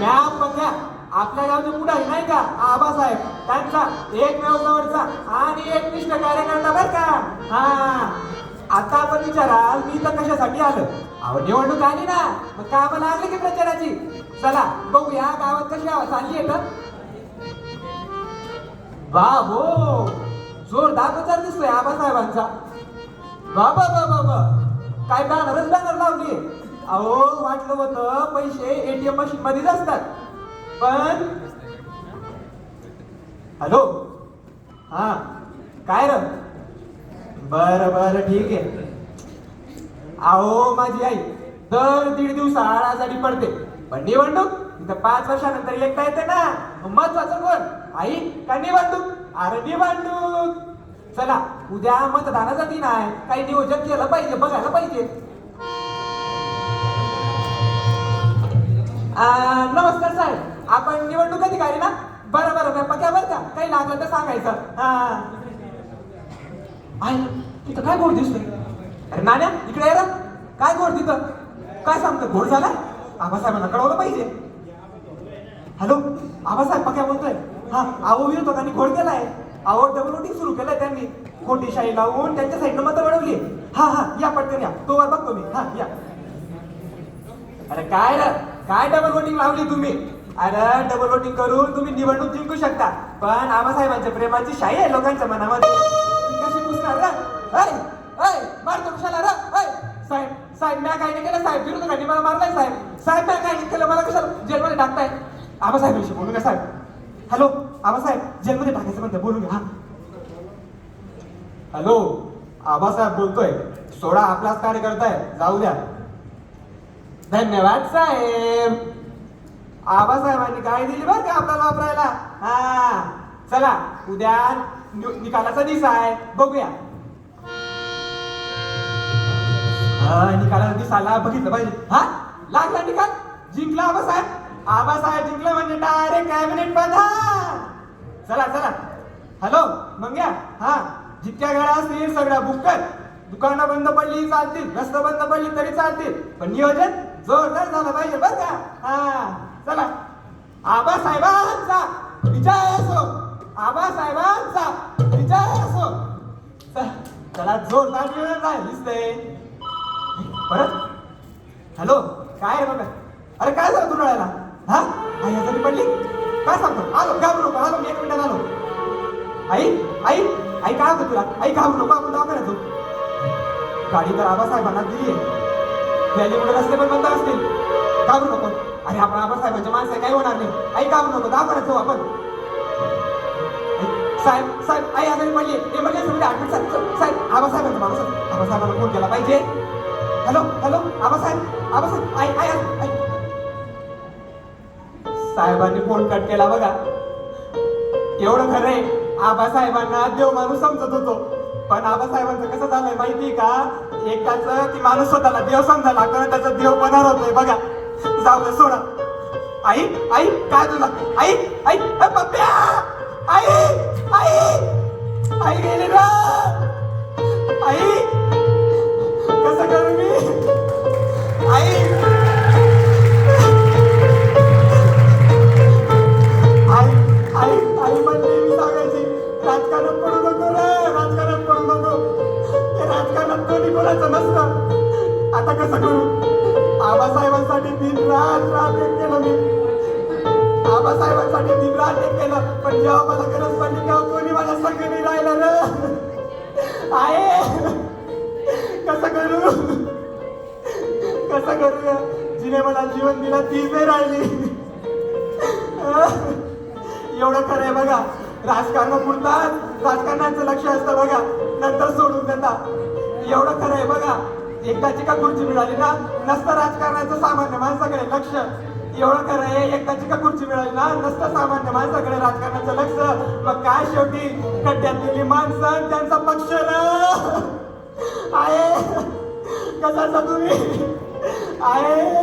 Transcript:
Ma'am बघा, आपल्या गावचे पुढारी नाही का आबासाहेब, त्यांचा एक जवळचा आणि एक निष्ठ कार्यकर्ता बर का. हा, आता आपण विचाराल मी तर कशासाठी आलो. अहो निवडणूक आली ना, मग कामं लागली की प्रचाराची. चला बघूया गावात कशी हवा चालली आहे तर. बाबो, जोरदार प्रचार दिसतोय आबासाहेबांचा. बाबा बाबा बा, काय बॅनरच बॅनर लावली. अहो वाटलं होतं पैसे एटीएम मशीन मध्येच असतात, पण हॅलो, हा काय र, बर बर ठीक आहे. अहो माझी आई दर 1.5 दिवसाआड आजारी पडते, पण निवडणूक इथं 5 वर्षानंतर एकटा येते ना. महत्वाचं कोण, आई का निवडणूक. अरे निवडणूक. चला उद्या मतदानाचा दिन आहे, काही नियोजन केलं पाहिजे, बघायला पाहिजे. नमस्कार साहेब, आपण निवडणूक अधिकारी ना. बरं बरं पक्या बरं का, काही लागलं तर सांगायचं. हा तिथं काय घोड दिसतोय. अरे नाण्या इकडे ये. काय घोड तिथं, काय सांगतो घोड झाला. आबासाहेबांना कळवलं पाहिजे. हॅलो आबासाहेब, पक्या बोलतोय. हा अहो विरोधकांनी घोड केलाय. अहो डबल वोटिंग सुरू केलंय त्यांनी, खोटी शाही लावून त्यांच्या साईडनं मतं मिळवली. हा हा या पटकन या, तोवर बघतो मी. हा या. अरे काय रे, काय डबल वोटिंग लावली तुम्ही. अरे डबल वोटिंग करून तुम्ही निवडणूक जिंकू शकता, पण आबासाहेबांच्या प्रेमाची शाही आहे लोकांच्या मनामध्ये, कशी पुसणार रे. मारतो कशाला रे. साहेब साहेब म्या काय नाही केलं साहेब, विरोधकांनी मला मारलाय साहेब. साहेब म्या काय नाही केलं, मला कशाला जेलमध्ये टाकताय. आबासाहेबांशी बोलू का साहेब. हॅलो आबासाहेब, जेलमध्ये टाकायचं म्हणते, बोलू घ्या. हॅलो आबासाहेब बोलतोय, सोडा आपलाच कार्यकर्ता आहे, जाऊ द्या. धन्यवाद साहेब. आबासाहेबांनी काय दिली बरं का आपल्याला वापरायला. हा चला उद्या निकालाचा दिवस आहे, बघूया. निकालाचा दिवस आला, बघितलं पाहिजे. हा लागला निकाल, जिंकला आबासाहेब. आबासाहेब जिंकला म्हणजे डायरेक्ट कॅबिनेट प्रधान. चला चला. हॅलो मग या. हा जितक्या गाड्या असतील सगळ्या बुक कर. दुकानं बंद पडली चालतील, रस्ते बंद पडली तरी चालतील, पण नियोजन जोरदार झालं पाहिजे बरं का. हा चला. आबासाहेबांचा विजय असो, आबासाहेबांचा विजय असो. चला जोरदार नियोजन आहे दिसतंय. परत हॅलो काय बघा. अरे काय झालं तुला. हा आई आजारी पडली, काय सांगतो. आलो, घाबरू नको, आलो मी 1 मिनिटात आलो. आई आई आई काय होतं तुला. आई घाबरू नको, आपण दवाखान्यात जाऊ. गाडी तर आबासाहेबांना दिली आहे, रॅलीमुळे रस्ते पण बंद असतील, घाबरू नको. अरे आपण आबासाहेबांच्या माणसं काही होणार नाही. आई घाबरू नको, दवाखान्यात जाऊ आपण. साहेब साहेब आई आजारी पडली, एमर्जन्सी ऍडमिट. साहेब आबासाहेबांचा माणूस, आबासाहेबांना फोन केला पाहिजे. हॅलो हॅलो आबासाहेब, आबासाहेब आई आई आई. साहेबांनी फोन कट केला बघा. एवढं खरं आहे, आबासाहेबांना देव माणूस समजत होतो, पण आबासाहेबांचं कसं झालंय माहिती का, एकाच की माणूस स्वतःला देव समजायला लागतो, त्याचा देव बनार होतोय बघा. जाऊ दे सोडा. आई आई काय तुला. आई आई पप्प्या. आई आई आई गेली ना. आई कसं करू मी. आई आई आई आई म्हणते मी सांगायची, राजकारणात पडू नको रे, राजकारणात पडू नको. ते राजकारणात कोणी कोणाचं नसतं. आता कसं करू. आबासाहेबांसाठी दिन रात एक केलं मी, आबासाहेबांसाठी दिन रात एक केलं, पण जेव्हा मला गरज पडली तेव्हा कोणी माझ्या संग नाही राहिलं रे. आहे कसं करू, कसं करू. जिने मला जीवन दिलं तीच नाही राहिली. एवढं खरं आहे बघा, राजकारणापुरताच राजकारणाचं लक्ष असतं बघा, नंतर सोडून देतात. एवढं खरं आहे बघा, एकदाची का खुर्ची मिळाली ना, नसतं राजकारणाचं सामान्य माणसाकडे लक्ष. एवढं खरं आहे, एकदाची का खुर्ची मिळाली ना, नसतं सामान्य माणसाकडे राजकारणाचं लक्ष. मग काय शेवटी खड्ड्यात गेली माणसं, त्यांचा पक्ष आहे. कशाचा तुम्ही आहे.